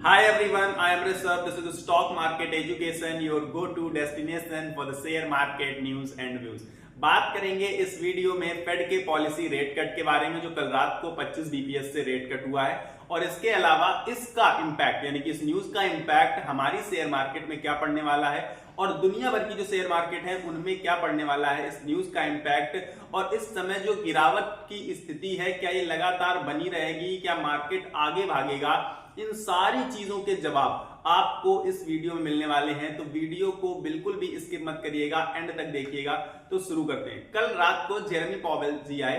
Hi everyone, I am Rishabh. This is the Stock Market Education, your go-to destination for the share market news and views. बात करेंगे इस video में fade के policy rate cut के बारे में जो कल रात को 25 बीपीएस से रेट कट हुआ है और इसके अलावा इसका इंपैक्ट यानी कि इस न्यूज का इंपैक्ट हमारी शेयर मार्केट में क्या पड़ने वाला है और दुनिया भर की जो शेयर मार्केट है उनमें क्या पड़ने वाला है इस न्यूज का इंपैक्ट और इस समय जो गिरावट की स्थिति है क्या ये लगातार बनी रहेगी, क्या मार्केट आगे भागेगा, इन सारी चीजों के जवाब आपको इस वीडियो में मिलने वाले हैं। तो वीडियो को बिल्कुल भी स्किप मत करिएगा, एंड तक देखिएगा। तो शुरू करते हैं। कल रात को जेरेमी पॉवेल जी आए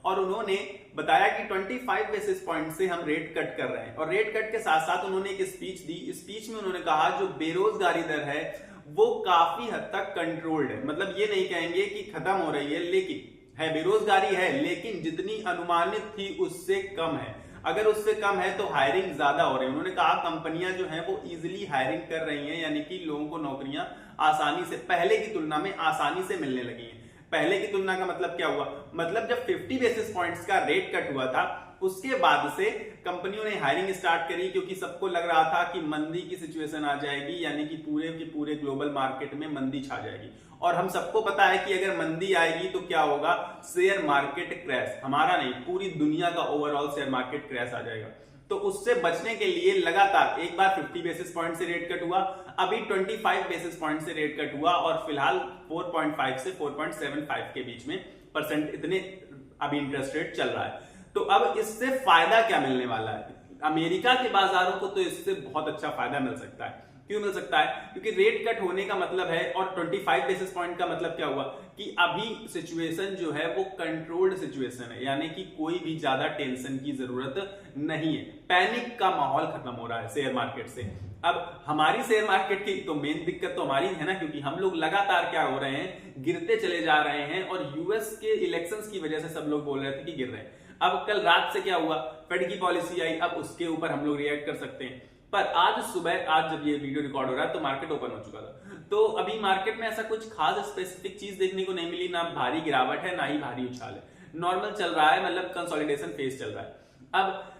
और उन्होंने बताया कि 25 बेसिस पॉइंट से हम रेट कट कर रहे हैं और रेट कट के साथ साथ उन्होंने एक स्पीच दी। स्पीच में उन्होंने कहा जो बेरोजगारी दर है वो काफी हद तक कंट्रोल्ड है। मतलब ये नहीं कहेंगे कि खत्म हो रही है, लेकिन है बेरोजगारी है, लेकिन जितनी अनुमानित थी उससे कम है। अगर उससे कम है तो हायरिंग ज्यादा हो रही है। उन्होंने कहा कंपनियां जो हैं वो इजीली हायरिंग कर रही हैं, यानी कि लोगों को नौकरियां आसानी से पहले की तुलना में आसानी से मिलने लगी हैं। पहले की तुलना का मतलब क्या हुआ? मतलब जब 50 बेसिस पॉइंट्स का रेट कट हुआ था उसके बाद से कंपनियों ने हायरिंग स्टार्ट करी, क्योंकि सबको लग रहा था कि मंदी की सिचुएशन आ जाएगी, यानी कि पूरे के पूरे ग्लोबल मार्केट में मंदी छा जाएगी। और हम सबको पता है कि अगर मंदी आएगी तो क्या होगा, शेयर मार्केट क्रैश, हमारा नहीं पूरी दुनिया का ओवरऑल शेयर मार्केट क्रैश आ जाएगा। तो उससे बचने के लिए लगातार एक बार 50 बेसिस पॉइंट से रेट कट हुआ, अभी 25 बेसिस पॉइंट से रेट कट हुआ और फिलहाल 4.5 से 4.75 के बीच में परसेंट इतने अभी इंटरेस्ट रेट चल रहा है। तो अब इससे फायदा क्या मिलने वाला है? अमेरिका के बाजारों को तो इससे बहुत अच्छा फायदा मिल सकता है। क्यों मिल सकता है? क्योंकि रेट कट होने का मतलब है और 25 बेसिस पॉइंट का मतलब क्या हुआ कि अभी सिचुएशन जो है वो कंट्रोल्ड सिचुएशन है, यानी कि कोई भी ज्यादा टेंशन की जरूरत नहीं है। पैनिक का माहौल खत्म हो रहा है शेयर मार्केट से। अब हमारी शेयर मार्केट की तो मेन दिक्कत तो हमारी है ना, क्योंकि हम लोग लगातार क्या हो रहे हैं, गिरते चले जा रहे हैं और यूएस के इलेक्शंस की वजह से सब लोग बोल रहे थे कि गिर रहे हैं। अब कल रात से क्या हुआ, फेड की पॉलिसी आई, अब उसके ऊपर हम लोग रिएक्ट कर सकते हैं। पर आज सुबह, आज जब ये वीडियो रिकॉर्ड हो रहा है तो मार्केट ओपन हो चुका था, तो अभी मार्केट में ऐसा कुछ खास स्पेसिफिक चीज देखने को नहीं मिली, ना भारी गिरावट है ना ही भारी उछाल है, नॉर्मल चल रहा है, मतलब कंसोलिडेशन फेज चल रहा है। अब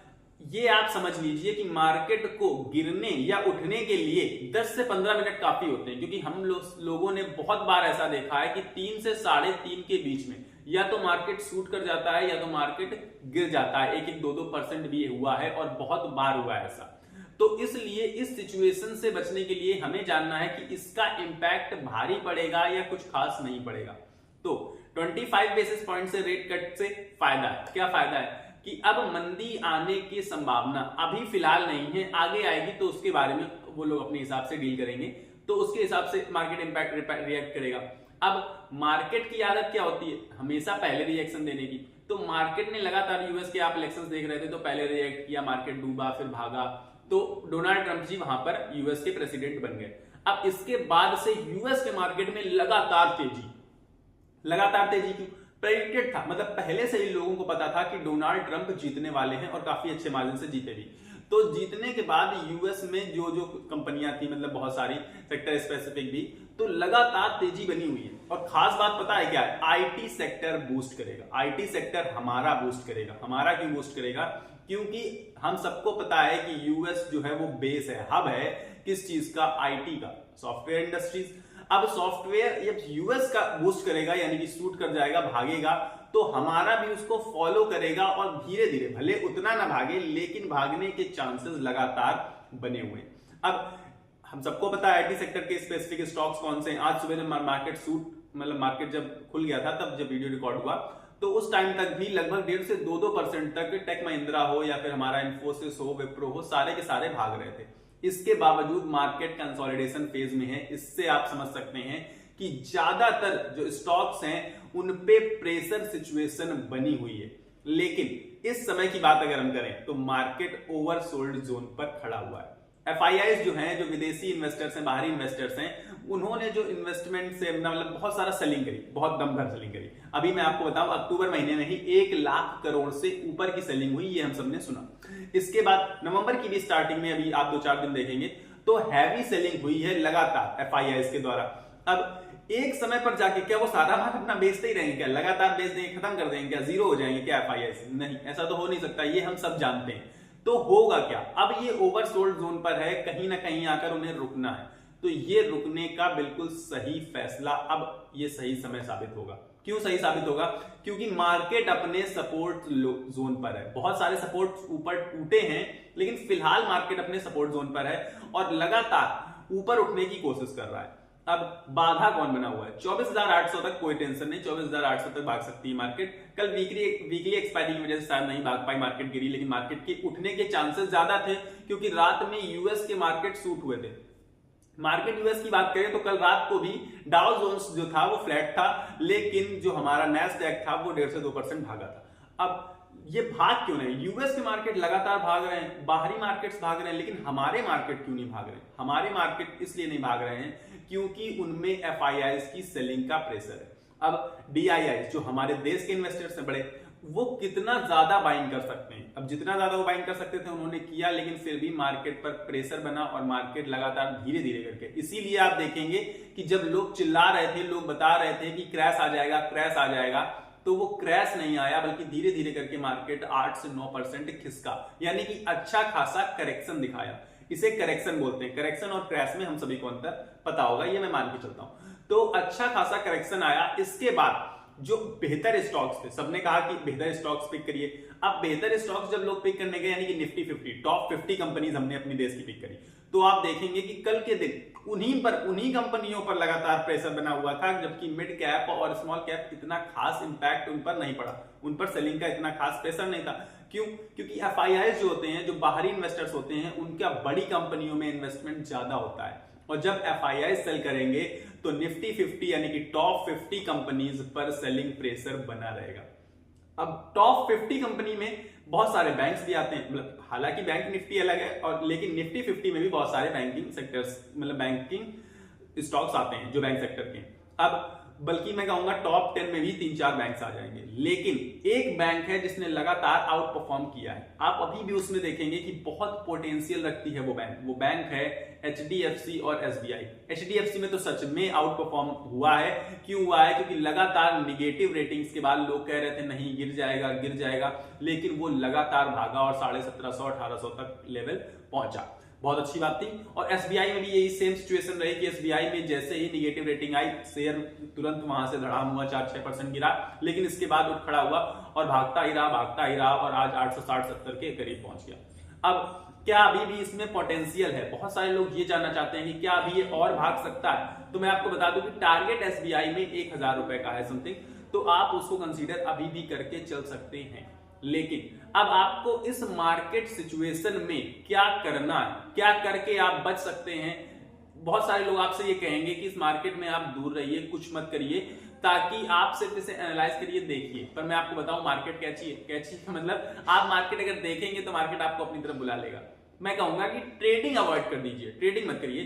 ये आप समझ लीजिए कि मार्केट को गिरने या उठने के लिए 10 से 15 मिनट काफी होते हैं, क्योंकि हम लोगों ने बहुत बार ऐसा देखा है कि 3 से 3.5 के बीच में या तो मार्केट शूट कर जाता है या तो मार्केट गिर जाता है। 1-2% भी हुआ है और बहुत बार हुआ है ऐसा। तो इसलिए इस सिचुएशन से बचने के लिए हमें जानना है कि इसका इंपैक्ट भारी पड़ेगा या कुछ खास नहीं पड़ेगा। तो 25 बेसिस पॉइंट से रेट कट से फायदा है। क्या फायदा है कि अब मंदी आने की संभावना अभी फिलहाल नहीं है, आगे आएगी तो उसके बारे में वो लोग अपने हिसाब से डील करेंगे, तो उसके हिसाब से मार्केट इंपैक्ट रिएक्ट करेगा। अब मार्केट की आदत क्या होती है, हमेशा पहले रिएक्शन देने की। तो मार्केट ने लगातार यूएस के आप इलेक्शंस देख रहे थे तो पहले रिएक्ट किया, मार्केट डूबा फिर भागा, तो डोनाल्ड ट्रंप जी वहां पर यूएस के प्रेसिडेंट बन गए। अब इसके बाद से यूएस के मार्केट में लगातार तेजी क्यों? प्रेडिक्टेड था, मतलब पहले से ही लोगों को पता था कि डोनाल्ड ट्रंप जीतने वाले हैं और काफी अच्छे मार्जिन से जीते भी। तो जीतने के बाद यूएस में जो जो कंपनियां थी, मतलब बहुत सारी सेक्टर स्पेसिफिक भी, तो लगातार तेजी बनी हुई है। और खास बात पता है क्या है, आईटी सेक्टर बूस्ट करेगा। आईटी सेक्टर हमारा बूस्ट करेगा। हमारा क्यों बूस्ट करेगा? क्योंकि हम सबको पता है कि यूएस जो है वो बेस है, हब है किस चीज का, आईटी का, सॉफ्टवेयर इंडस्ट्रीज। अब सॉफ्टवेयर जब यूएस का बूस्ट करेगा यानी कि शूट कर जाएगा, भागेगा, तो हमारा भी उसको फॉलो करेगा और धीरे धीरे, भले उतना ना भागे लेकिन भागने के चांसेस लगातार बने हुए हैं। अब हम सबको पता है आईटी सेक्टर के स्पेसिफिक स्टॉक्स कौन से हैं। आज सुबह जब मार्केट जब खुल गया था, तब जब वीडियो रिकॉर्ड हुआ तो उस टाइम तक भी लगभग 1.5 से 2% तक टेक महिंद्रा हो या फिर हमारा इन्फोसिस हो, विप्रो हो, सारे के सारे भाग रहे थे। इसके बावजूद मार्केट कंसोलिडेशन फेज में है। इससे आप समझ सकते हैं कि ज्यादातर जो स्टॉक्स हैं उन पे प्रेशर सिचुएशन बनी हुई है। लेकिन इस समय की बात अगर हम करें तो मार्केट ओवरसोल्ड जोन पर खड़ा हुआ है। एफआईआईज जो हैं, जो विदेशी इन्वेस्टर्स हैं, बाहरी इन्वेस्टर्स हैं, उन्होंने जो इन्वेस्टमेंट से मतलब बहुत सारा सेलिंग करी, बहुत दमदार सेलिंग करी। अभी मैं आपको बताऊं, अक्टूबर महीने में ही 1 लाख करोड़ से ऊपर की सेलिंग हुई, ये हम सबने सुना। इसके बाद नवंबर की भी स्टार्टिंग में, अभी आप 2-4 दिन देखेंगे तो हैवी सेलिंग हुई है लगातार एफआईआईज के द्वारा। अब एक समय पर जाके क्या वो सारा माल अपना बेचते ही रहेंगे क्या? लगातार बेच देंगे, खत्म कर देंगे क्या? जीरो हो जाएंगे क्या एफआईआईज? नहीं, ऐसा तो हो नहीं सकता, ये हम सब जानते हैं। तो होगा क्या, अब ये ओवरसोल्ड जोन पर है, कहीं ना कहीं आकर उन्हें रुकना है। तो ये रुकने का बिल्कुल सही फैसला, अब ये सही समय साबित होगा। क्यों सही साबित होगा? क्योंकि मार्केट अपने सपोर्ट जोन पर है, बहुत सारे सपोर्ट ऊपर टूटे हैं, लेकिन फिलहाल मार्केट अपने सपोर्ट जोन पर है और लगातार ऊपर उठने की कोशिश कर रहा है। अब बाधा कौन बना हुआ है? 24,800 तक कोई टेंशन नहीं, 24,800 तक भाग सकती है मार्केट। कल वीकली एक्सपायरी की वजह से शायद नहीं भाग पाई, मार्केट गिरी, लेकिन मार्केट के उठने के चांसेस ज्यादा थे क्योंकि रात में यूएस के मार्केट सूट हुए थे। मार्केट यूएस की बात करें तो कल रात को भी डाउ जोन्स जो था वो फ्लैट था, लेकिन जो हमारा नैस्डैक था वो 1.5 से 2% भागा था। अब ये भाग क्यों नहीं? यूएस के मार्केट लगातार भाग रहे हैं, बाहरी मार्केट्स भाग रहे हैं, लेकिन हमारे मार्केट क्यों नहीं भाग रहे? हमारे मार्केट इसलिए नहीं भाग रहे हैं क्योंकि उनमें एफआईआईज की सेलिंग का प्रेशर है। अब डीआईआई जो हमारे देश के इन्वेस्टर्स हैं बड़े, वो कितना ज्यादा बाइंग कर सकते हैं? अब जितना ज्यादा वो बाइंग कर सकते थे उन्होंने किया, लेकिन फिर भी मार्केट पर प्रेशर बना और मार्केट लगातार धीरे धीरे करके, इसीलिए आप देखेंगे कि जब लोग चिल्ला रहे थे, लोग बता रहे थे कि क्रैश आ जाएगा, क्रैश आ जाएगा, तो वो क्रैश नहीं आया, बल्कि धीरे धीरे करके मार्केट 8 से 9% खिसका, यानी कि अच्छा खासा करेक्शन दिखाया। इसे करेक्शन बोलते हैं। करेक्शन और क्रैश में हम सभी को अंतर पता होगा, ये मैं मान के चलता हूं। तो अच्छा खासा करेक्शन आया, इसके बाद जो बेहतर स्टॉक्स थे, सबने कहा कि बेहतर स्टॉक्स पिक करिए। अब बेहतर स्टॉक्स जब लोग पिक करने गए, यानी कि निफ्टी 50 टॉप 50 कंपनीज हमने अपनी देश की पिक करी, तो आप देखेंगे कि कल के दिन उन्हीं कंपनियों पर लगातार प्रेशर बना हुआ था, जबकि मिड कैप और स्मॉल कैप इतना खास इंपैक्ट उन पर नहीं पड़ा, उन पर सेलिंग का इतना खास प्रेशर नहीं था। क्यों? क्योंकि एफआईआई जो होते हैं, जो बाहरी इन्वेस्टर्स होते हैं, उनका बड़ी कंपनियों में इन्वेस्टमेंट ज्यादा होता है, और जब एफआईआई सेल करेंगे तो निफ्टी 50 यानी कि टॉप 50 कंपनीज पर सेलिंग प्रेशर बना रहेगा। अब टॉप 50 कंपनी में बहुत सारे बैंक्स भी आते हैं, मतलब हालांकि बैंक निफ्टी अलग है, और लेकिन निफ्टी 50 में भी बहुत सारे बैंकिंग सेक्टर्स, मतलब बैंकिंग स्टॉक्स आते हैं जो बैंक सेक्टर के। अब बल्कि मैं कहूंगा टॉप 10 में भी 3-4 बैंक्स आ जाएंगे, लेकिन एक बैंक है जिसने लगातार आउट परफॉर्म किया है। आप अभी भी उसमें देखेंगे कि बहुत पोटेंशियल रखती है वो बैंक है एचडीएफसी और एसबीआई। एचडीएफसी में तो सच में आउट परफॉर्म हुआ है। क्यों हुआ है? क्योंकि लगातार निगेटिव रेटिंग्स के बाद लोग कह रहे थे नहीं गिर जाएगा, लेकिन वो लगातार भागा और 1750-1800 तक लेवल पहुंचा। बहुत अच्छी बात थी। और एसबीआई में भी यही सेम सिचुएशन रही कि एसबीआई में जैसे ही निगेटिव रेटिंग आई, शेयर तुरंत वहां से धड़ाम हुआ, 4-6% गिरा, लेकिन इसके बाद उठ खड़ा हुआ और भागता ही रहा और आज 860-70 के करीब पहुंच गया। अब क्या अभी भी इसमें पोटेंशियल है? बहुत सारे लोग ये जानना चाहते हैं कि क्या अभी ये और भाग सकता है। तो मैं आपको बता दूं कि टारगेट एसबीआई में 1,000 रुपए का है समथिंग, तो आप उसको कंसीडर अभी भी करके चल सकते हैं। लेकिन अब आपको इस मार्केट सिचुएशन में क्या करना है, क्या करके आप बच सकते हैं? बहुत सारे लोग आपसे ये कहेंगे कि इस मार्केट में आप दूर रहिए, कुछ मत करिए, ताकि आप सिर्फ इसे एनालाइज करिए, देखिए। पर मैं आपको बताऊं मार्केट कैची है। कैची का मतलब आप मार्केट अगर देखेंगे तो मार्केट आपको अपनी तरफ बुला लेगा। मैं कहूंगा कि ट्रेडिंग अवॉइड कर दीजिए, ट्रेडिंग मत करिए।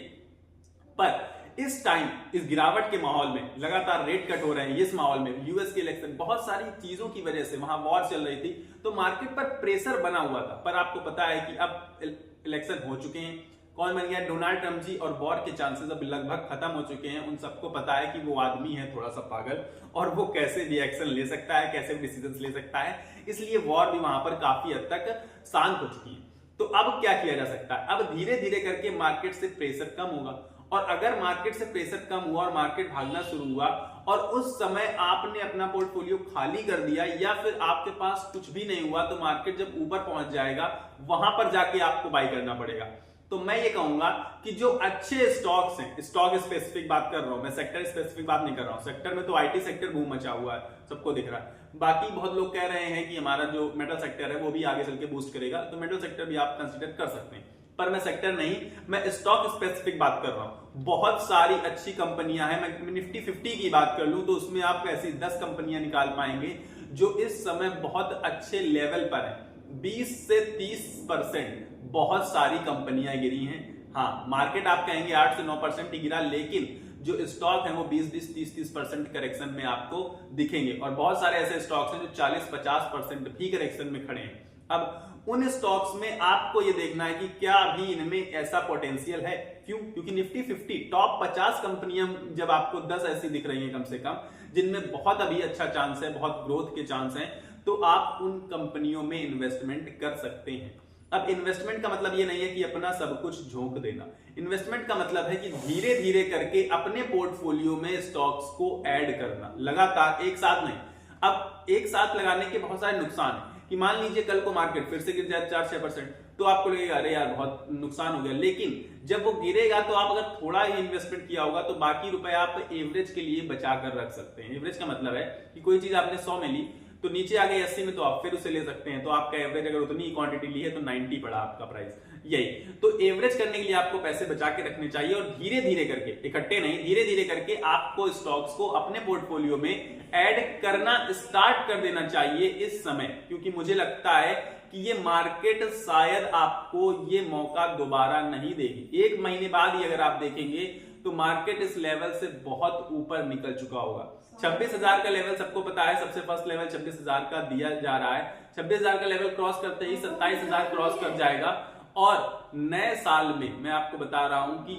पर इस टाइम, इस गिरावट के माहौल में, लगातार रेट कट हो रहे हैं, इस माहौल में यूएस के इलेक्शन, बहुत सारी चीजों की वजह से वहां वॉर चल रही थी, तो मार्केट पर प्रेशर बना हुआ था। पर आपको पता है कि अब इलेक्शन हो चुके हैं, कौन बन गया? डोनाल्ड ट्रंप जी, और वॉर के चांसेस अब लगभग खत्म हो चुके हैं। उन सबको पता है कि वो आदमी है थोड़ा सा पागल, और वो कैसे भी एक्शन ले सकता है, कैसे भी डिसीजन ले सकता है, इसलिए वॉर भी वहां पर काफी हद तक शांत हो चुकी है। तो अब क्या किया जा सकता है? अब धीरे धीरे करके मार्केट से प्रेशर कम होगा, और अगर मार्केट से प्रेशर कम हुआ और मार्केट भागना शुरू हुआ और उस समय आपने अपना पोर्टफोलियो खाली कर दिया, या फिर आपके पास कुछ भी नहीं हुआ, तो मार्केट जब ऊपर पहुंच जाएगा वहां पर जाके आपको बाई करना पड़ेगा। तो मैं ये कहूंगा कि जो अच्छे स्टॉक्स हैं, स्टॉक स्पेसिफिक बात कर रहा हूं मैं, सेक्टर स्पेसिफिक बात नहीं कर रहा हूं। सेक्टर में तो आईटी सेक्टर बूम मचा हुआ है, सबको दिख रहा है। बाकी बहुत लोग कह रहे हैं कि हमारा जो मेटल सेक्टर है वो भी आगे चल के बूस्ट करेगा, तो मेटल सेक्टर भी आप कंसीडर कर सकते हैं। पर मैं सेक्टर नहीं, मैं स्टॉक स्पेसिफिक बात कर रहा हूं। बहुत सारी अच्छी कंपनियां हैं। मैं निफ्टी 50 की बात कर लूं तो उसमें आप ऐसी 10 कंपनियां निकाल पाएंगे जो इस समय बहुत अच्छे लेवल पर है। 20 से 30% बहुत सारी कंपनियां गिरी हैं। हाँ, मार्केट आप कहेंगे 8 से 9% ही गिरा, लेकिन जो स्टॉक है वो 20-20, 30-30% करेक्शन में आपको दिखेंगे, और बहुत सारे ऐसे स्टॉक्स हैं जो 40-50% भी करेक्शन में खड़े हैं। अब उन स्टॉक्स में आपको ये देखना है कि क्या अभी इनमें ऐसा पोटेंशियल है। क्यों? क्योंकि निफ्टी 50 टॉप 50 कंपनियां जब आपको 10 ऐसी दिख रही हैं कम से कम, जिनमें बहुत अभी अच्छा चांस है, बहुत ग्रोथ के चांस हैं, तो आप उन कंपनियों में इन्वेस्टमेंट कर सकते हैं। अब इन्वेस्टमेंट का मतलब ये नहीं है कि अपना सब कुछ झोंक देना। इन्वेस्टमेंट का मतलब है कि धीरे धीरे करके अपने पोर्टफोलियो में स्टॉक्स को ऐड करना, लगातार, एक साथ नहीं। अब एक साथ लगाने के बहुत सारे नुकसान है कि मान लीजिए कल को मार्केट फिर से गिर जाए 4-6%, तो आपको लगेगा अरे यार बहुत नुकसान हो गया, लेकिन जब वो गिरेगा तो आप अगर थोड़ा ही इन्वेस्टमेंट किया होगा तो बाकी रुपए आप एवरेज के लिए बचा कर रख सकते हैं। एवरेज का मतलब है कि कोई चीज आपने 100 में ली तो नीचे आ गई 80 में, तो आप फिर उसे ले सकते हैं, तो आपका एवरेज अगर उतनी क्वांटिटी ली है तो 90 पड़ा आपका प्राइस। यही तो एवरेज करने के लिए आपको पैसे बचा के रखने चाहिए और धीरे धीरे करके, इकट्ठे नहीं, धीरे धीरे करके आपको स्टॉक्स को अपने पोर्टफोलियो में ऐड करना स्टार्ट कर देना चाहिए इस समय, क्योंकि मुझे लगता है कि ये मार्केट शायद आपको ये मौका दोबारा नहीं देगी। 1 महीने बाद ही अगर आप देखेंगे तो मार्केट इस लेवल से बहुत ऊपर निकल चुका होगा। 26,000 का लेवल सबको पता है, सबसे फर्स्ट लेवल 26,000 का दिया जा रहा है। 26,000 का लेवल क्रॉस करते ही 27,000 क्रॉस कर जाएगा और नए साल में मैं आपको बता रहा हूं कि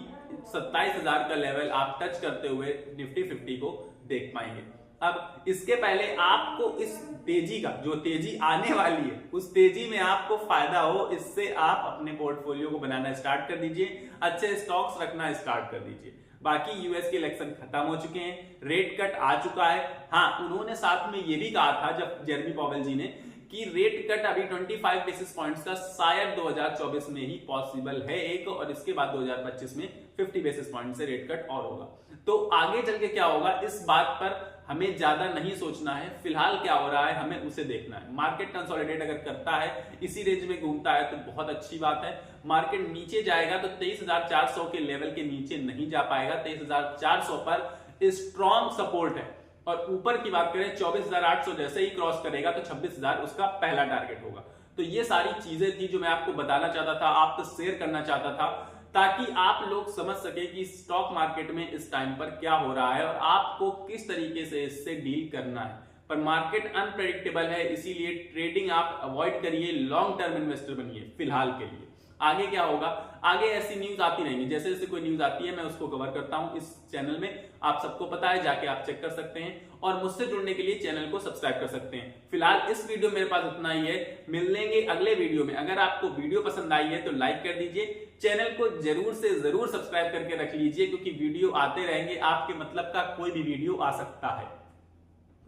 27,000 का लेवल आप टच करते हुए निफ्टी 50 को देख पाएंगे। अब इसके पहले आपको इस तेजी का, जो तेजी आने वाली है उस तेजी में आपको फायदा हो, इससे आप अपने पोर्टफोलियो को बनाना स्टार्ट कर दीजिए, अच्छे स्टॉक्स रखना स्टार्ट कर दीजिए। बाकी यूएस के इलेक्शन खत्म हो चुके हैं, रेट कट आ चुका है। हाँ, उन्होंने साथ में ये भी कहा था जब जेरेमी पॉवेल जी ने कि रेट कट अभी 25 बेसिस पॉइंट्स का शायद 2024 में ही पॉसिबल है एक, और इसके बाद 2025 में 50 बेसिस पॉइंट से रेट कट और होगा। तो आगे चल के क्या होगा इस बात पर हमें ज्यादा नहीं सोचना है, फिलहाल क्या हो रहा है हमें उसे देखना है। मार्केट कंसोलिडेट अगर करता है, इसी रेंज में घूमता है तो बहुत अच्छी बात है। मार्केट नीचे जाएगा तो 23,400 के लेवल के नीचे नहीं जा पाएगा, 23,400 पर स्ट्रॉन्ग सपोर्ट है। और ऊपर की बात करें 24,800 जैसे ही क्रॉस करेगा तो 26,000 उसका पहला टारगेट होगा। तो ये सारी चीजें थी जो मैं आपको बताना चाहता था, आपको शेयर करना चाहता था, ताकि आप लोग समझ सके कि स्टॉक मार्केट में इस टाइम पर क्या हो रहा है और आपको किस तरीके से इससे डील करना है। पर मार्केट अनप्रेडिक्टेबल है, इसीलिए ट्रेडिंग आप अवॉइड करिए, लॉन्ग टर्म इन्वेस्टर बनिए फिलहाल के लिए। आगे क्या होगा, आगे ऐसी न्यूज आती रहेंगी, जैसे जैसे कोई न्यूज आती है मैं उसको कवर करता हूं इस चैनल में, आप सबको पता है, जाके आप चेक कर सकते हैं और मुझसे जुड़ने के लिए चैनल को सब्सक्राइब कर सकते हैं। फिलहाल इस वीडियो मेरे पास इतना ही है, मिल लेंगे अगले वीडियो में। अगर आपको वीडियो पसंद आई है तो लाइक कर दीजिए, चैनल को जरूर से जरूर सब्सक्राइब करके रख लीजिए, क्योंकि वीडियो आते रहेंगे, आपके मतलब का कोई भी वीडियो आ सकता है।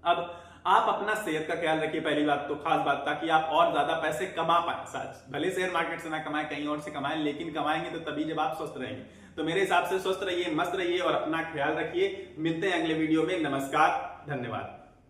अब आप अपना सेहत का ख्याल रखिए, पहली बात तो खास बात, ताकि आप और ज्यादा पैसे कमा पाए। भले शेयर मार्केट से ना कमाएं, कहीं और से कमाएं, लेकिन कमाएंगे तो तभी जब आप स्वस्थ रहेंगे। तो मेरे हिसाब से स्वस्थ रहिए, मस्त रहिए और अपना ख्याल रखिए। मिलते हैं अगले वीडियो में। नमस्कार, धन्यवाद।